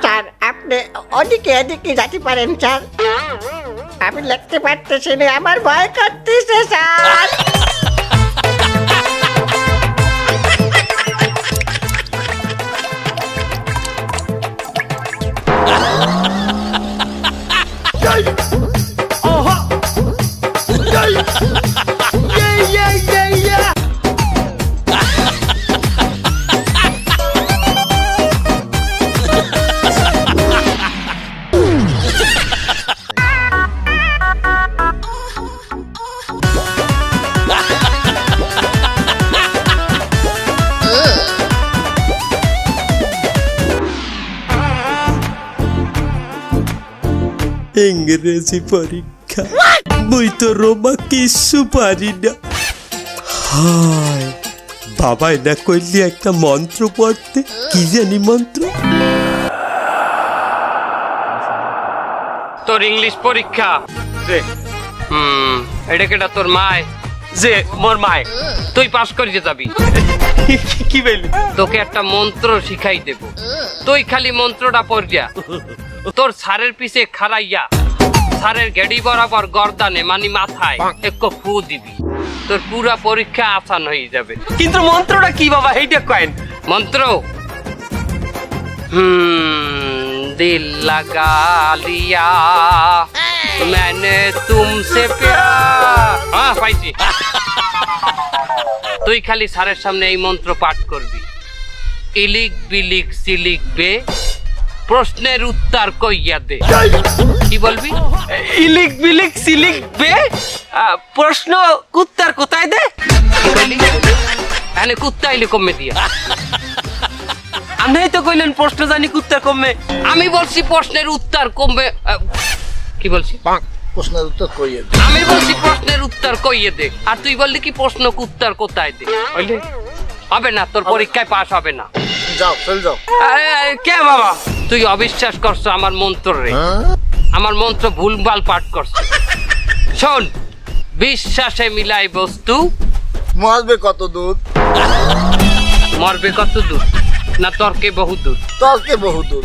Sir আপনি ওদিকে এদিকে যেতে পারেন স্যার, আমি লিখতে পারতেছি না, আমার ভয় করতেছে স্যার। ইংরেজি পরীক্ষা, বই তো রোমা কিছু পারি না। হায় বাবাই না কইলি একটা মন্ত্র পড়তে, কি জানি মন্ত্র। তোর ইংলিশ পরীক্ষা যে এটা কেটা তোর মায়? যে মোর মায়। তুই পাস করিয়ে যাবি। কি বললি? তোকে একটা মন্ত্র শিখাই দেব, তুই খালি মন্ত্রটা পড়িয়া তোর স্যারের পিছে খাড়াইয়া স্যারের গেড়ি বরাবর গর্দানে মানে মাথায় এক ফু দিবি, তোর পুরা পরীক্ষা আসান হয়ে যাবে। কিন্তু মন্ত্রটা কি বাবা, এইটা কয়েন। মন্ত্র দিল লাগা লিয়া मैंने तुमसे प्यार। হ্যাঁ পাইছি। তুই খালি স্যারের সামনে এই মন্ত্র পাঠ করবি, ইলিক বিলিক সিলিক বে প্রশ্নের উত্তর কইয়া দে। কি বলবি? ইলিক বিলিক সিলিক বে প্রশ্ন উত্তর কোথায় দে? এখানে কুত্তা ইলি কমে দিয়া। আমি তো কইলেন প্রশ্ন জানি উত্তর কমে। আমি বলছি প্রশ্নের উত্তর কমবে। কি বলছি? প্রশ্নের উত্তর কইয়ে দে। আমি বলছি প্রশ্নের উত্তর কইয়ে দে, আর তুই বললি কি প্রশ্ন উত্তর কোথায় দে। বুঝলি? হবে না, তোর পরীক্ষায় পাস হবে না। যাও চল যাও। কে বাবা তুই অবিশ্বাস করছো আমার মন্ত্র রে? আমার মন্ত্র ভুলভাল পাঠ করছো। শোন, বিশ্বাসে মিলাই বস্তু মরবে কত দূর? মরবে কত দূর না তর্কে বহু দূর। তর্কে বহু দূর।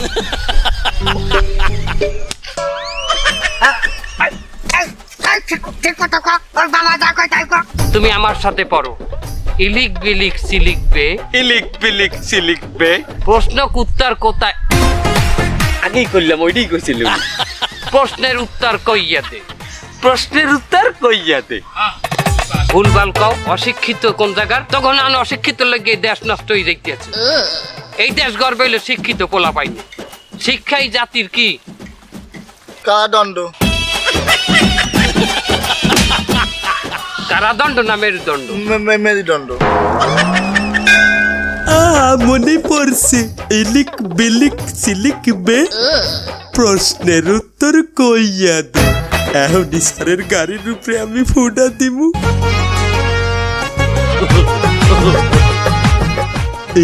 তুমি আমার সাথে পড়ো, ইলিক বিলিক সিলিক বে ইলিক বিলিক সিলিক বে প্রশ্ন উত্তর কোথায়? আগেই করলাম, ওইটাই কইছিলাম। প্রশ্নের উত্তর কইয়া দে। প্রশ্নের উত্তর কইয়া দে। ভুলভাল কও, অশিক্ষিত কোন জায়গার? তখন আমি অশিক্ষিত লেগে দেশ নষ্ট হয়ে যাইতেছে। এই দেশ গর্ব হইলে শিক্ষিত পোলা পাইনি। শিক্ষাই জাতির কি? কারাদণ্ড। কারাদণ্ড না মেরুদণ্ড? মেরুদণ্ড। মনে পড়ছে, ইলিক বিলিক সিলিক বে প্রশ্নের উত্তর কইয়া দে। এখন স্যারের গাড়ির উপরে আমি ফুটা দিমু।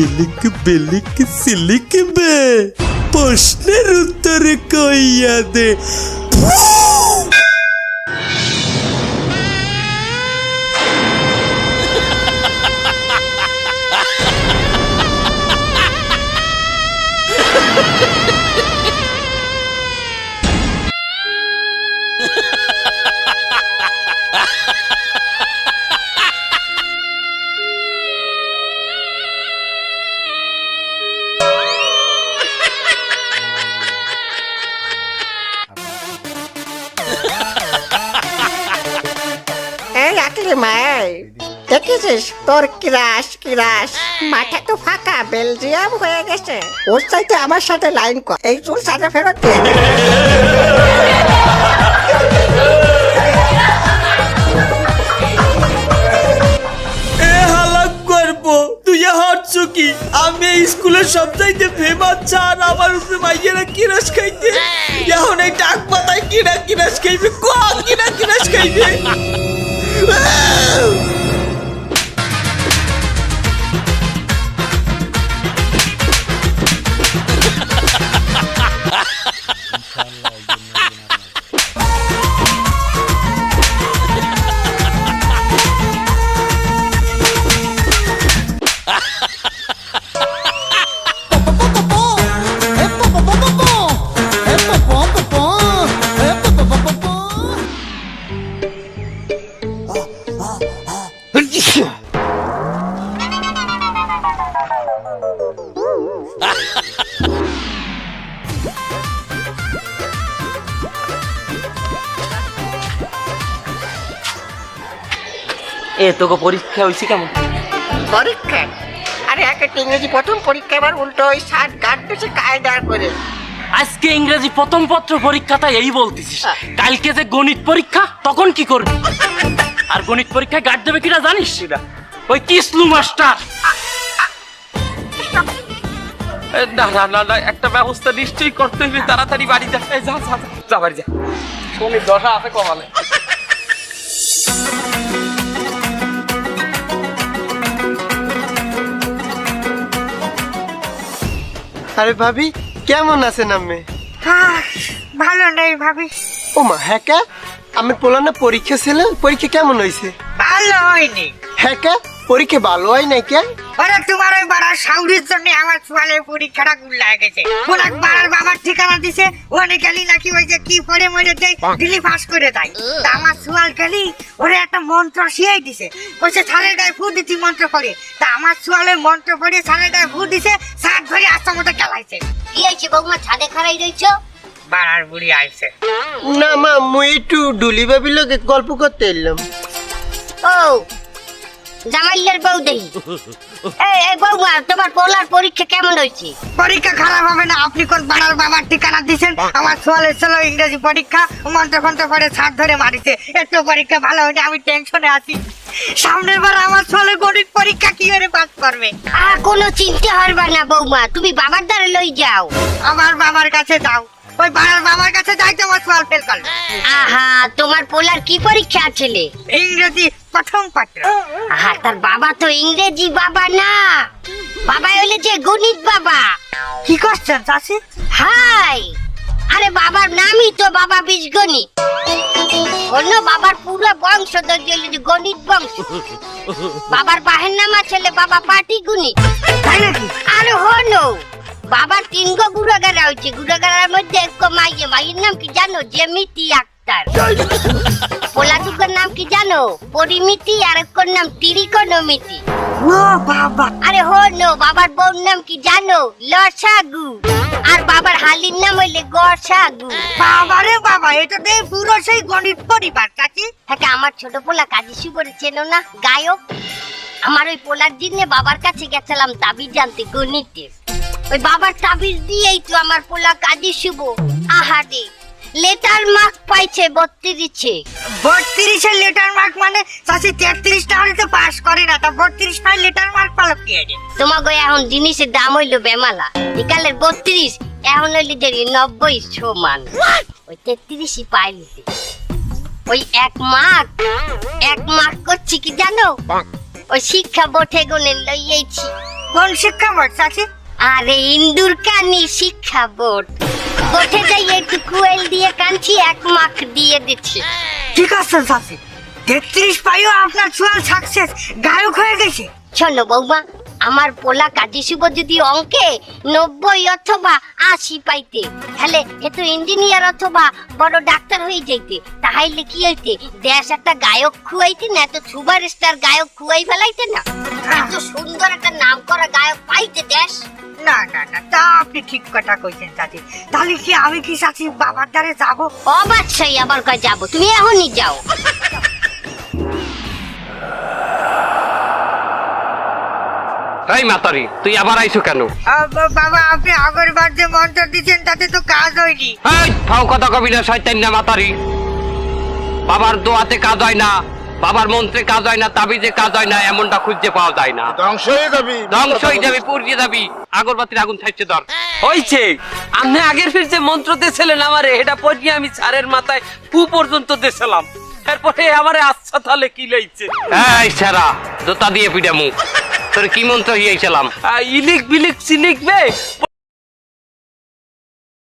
ইলিক বিলিক সিলিক বে প্রশ্নের উত্তর কইয়া দে। মাই দেখেছিস তোর ক্রাশ ক্রাশ মাথা তো ফাঁকা বেলজিয়াম হয়ে গেছে। ওর চাইতে আমার সাথে লাইন কর, এই চুল সাথে ফেরত দিয়ে দে। কি আমি স্কুলের সবচাইতে ফেমাস ছাড়, আমার উপরে মাইয়েরা কিরাস খাইতে, এখন এই ডাক পাতায় কিরাস খাইবে, কিরাস খাইবে। তোকে পরীক্ষা হয়েছে কেমন? পরীক্ষা? আরে একটা ইংরেজি প্রথম পরীক্ষা এবার উল্টো ওই শার্ট গার্ড দিয়েছে কায়দার করে। আজকে ইংরেজি প্রথম পত্র পরীক্ষাটা এই বলতেছিস, কালকে যে গণিত পরীক্ষা তখন কি করবি? আর গণিত পরীক্ষায় গার্ড দেবে কিনা জানিস? সেটা ওই কিসলু মাস্টার। না না না না, একটা ব্যবস্থা নিশ্চয়ই করতে হবে, তাড়াতাড়ি বাড়ি যা। যা যা যা বাড়ি যা, শনির দশা আছে কপালে। আরে ভাবি কেমন আছেন আপনি? ভালো নেই ভাবি। ও মা হ্যাঁ কা আমার পোলানা পরীক্ষা ছিল, পরীক্ষা কেমন হয়েছে? ভালো হয়নি। হ্যাঁ কা পরীক্ষা ভালো হয় নাই কেন? ওরা তোমার ওই বাড়ার সাউরির জন্য আমার ছোয়ালের পরীক্ষাটা গুল্লা গেছে। ওরা বাড়ার বাবার ঠিকানা দিছে, ওখানে গেলি নাকি ওই যে কি পড়ে মরে দেয় দিলি পাস করে দেয়। তা আমার ছোয়াল গেলি ওরা একটা মন্ত্র শিয়াই দিছে, বলছে ছালের গায়ে ফু দিতি মন্ত্র পড়ে। তা আমার ছোয়ালের মন্ত্র পড়ে ছালের গায়ে ফু দিছে, সাত ধরে আস্তে মতো খেলাইছে। কি হয়েছে বৌমা, ছাদে খাড়াই রয়েছো? বাড়ার বুড়ি আইছে। না মা মুই একটু ডুলি ভাবির লগে গল্প করতে এলাম। ও জামাইলের বউ দেখি। এই বৌমা, তোমার পোলার পরীক্ষা কেমন হয়েছে? পরীক্ষা খারাপ হবে না, আপনি কোন বাড়ার বাবার ঠিকানা দিছেন? আমার ছোয়ালের ছিল ইংরেজি পরীক্ষা, মন্ত্র ফন্ত্র পড়ে ছাদ ধরে মারিছে। একটু পরীক্ষা ভালো হয়নি, আমি টেনশনে আছি। সামনের বার আমার ছোয়ালে গণিত পরীক্ষা কি করে পাস করবে? কোনো চিন্তা হবে না বৌমা, তুমি বাবার দ্বারা লই যাও। আমার বাবার কাছে যাও, ওই বাড়ার বাবার কাছে যাইতে আমার ছোয়াল ফেল করলো। আহা, তোমার পোলার কি পরীক্ষা ছিল? ইংরেজি প্রথম পত্র। আহা, তার বাবা তো ইংরেজি বাবা না, বাবা হইলে যে গণিত বাবা। কি করছেন চাষি? হাই, আরে বাবার নামই তো বাবা বীজগণিত। অন্য বাবার পুরো বংশ গণিত বংশ। বাবার বাহের নাম আছে বাবা পাটি গণিত। তাই নাকি? আরে হলো বাবার 3 গো গুড়াগাড়া হয়েছে, গুড়াগাড়ার মধ্যে এক মাইয়ে, মাইয়ের নাম কি জানো? জেমিতি আক্তার। পোলা দুটোর নাম কি জানো? পরিমিতি, আর এক নাম তিরিকোণমিতি। ও বাবা, আরে হলো বাবার বউর নাম কি জানো? লসাগু। আর বাবার হালির নাম হইলে গসাগু। বাবারে বাবা, এটা দিয়ে পুরো সেই গণিত পরিবার চাচি। হ্যাঁ, আমার ছোট পোলা কাজী সুবরে চেনো না? গায়ক। আমার ওই পোলার দিনে বাবার কাছে গেছিলাম তাবিজ জানতে গণিতের। ওই বাবার তাবিজ দিয়েই তো আমার পোলা কাজী শুভ আহারে লেটার মার্ক পাইছে 32-এ। 32 লেটার মার্ক মানে চাচি 33 টা হলে তো পাস করে না, তা 32 পাই লেটার মার্ক পালো কি আরে? তোমাকে এখন জিনিসের দাম হইলো বেমালা। বিকালের 32 এখন হইলে যে 90 সমান। ওই 33ই পাইলিছে। ওই এক মার্ক করছি কি জানো? ওই শিক্ষা বোর্ডে গুনে লইয়েছি। কোন শিক্ষা বোর্ড চাচি? আরে ইন্দুর কানি শিক্ষা বোর্ড। বোর্ডে যাই একটু কুয়েল দিয়ে কানছি, 1 মার্ক দিয়ে দিচ্ছি। ঠিক আছে চাচি, 33 পাইও আপনার ছোয়াল সাকসেস, গায়ক হয়ে গেছে। শোনো বৌমা, আমার পোলা কাজী শুভ যদি অঙ্কে 90 অথবা 80 পাইতে, তাহলে এ তো ইঞ্জিনিয়ার অথবা বড় ডাক্তার হয়ে যাইতে। তাহলে কি হইতে? দেশ একটা গায়ক খুয়াইতে না, এত সুপার স্টার গায়ক খুয়াই ফেলাইতে না, এত সুন্দর একটা নাম করা গায়ক পাইতে দেশ। না না না, তা আপনি ঠিক কথা কইছেন চাচি। তাহলে কি আমি কি চাচি বাবার দ্বারে যাবো? অবশ্যই আবার কয় যাবো, তুমি এখনই যাও। এই মাতারি, তুই আবার আইছো কেন? বাবা, আপনি আগরবার যে মন্ত্র দিচ্ছেন তাতে তো কাজ হয়নি। এই ফাও কথা কবি না, শয়তান না মাতারি। বাবার দোয়াতে কাজ হয় না, বাবার মন্ত্রে কাজ হয় না, তাবিজে কাজ হয় না, এমনটা খুঁজে পাওয়া যায় না। ধ্বংস হয়ে যাবি। ধ্বংস হয়ে যাবি, পুড়িয়ে যাবি। আগরবাতির আগুন থাকছে ধর। হয়েছে, আপনি আগের ফির যে মন্ত্র দিয়েছিলেন আমারে, এটা পড়িয়ে আমি স্যারের মাথায় পু পর্যন্ত দিয়েছিলাম। এরপরে আমারে আচ্ছা তাহলে কি লইছে? এই সারা জোতা দিয়ে পিটা মুখ। তোর কি মন্ত্র হিয়েছিলাম? ইলিক বিলিক সিলিক বে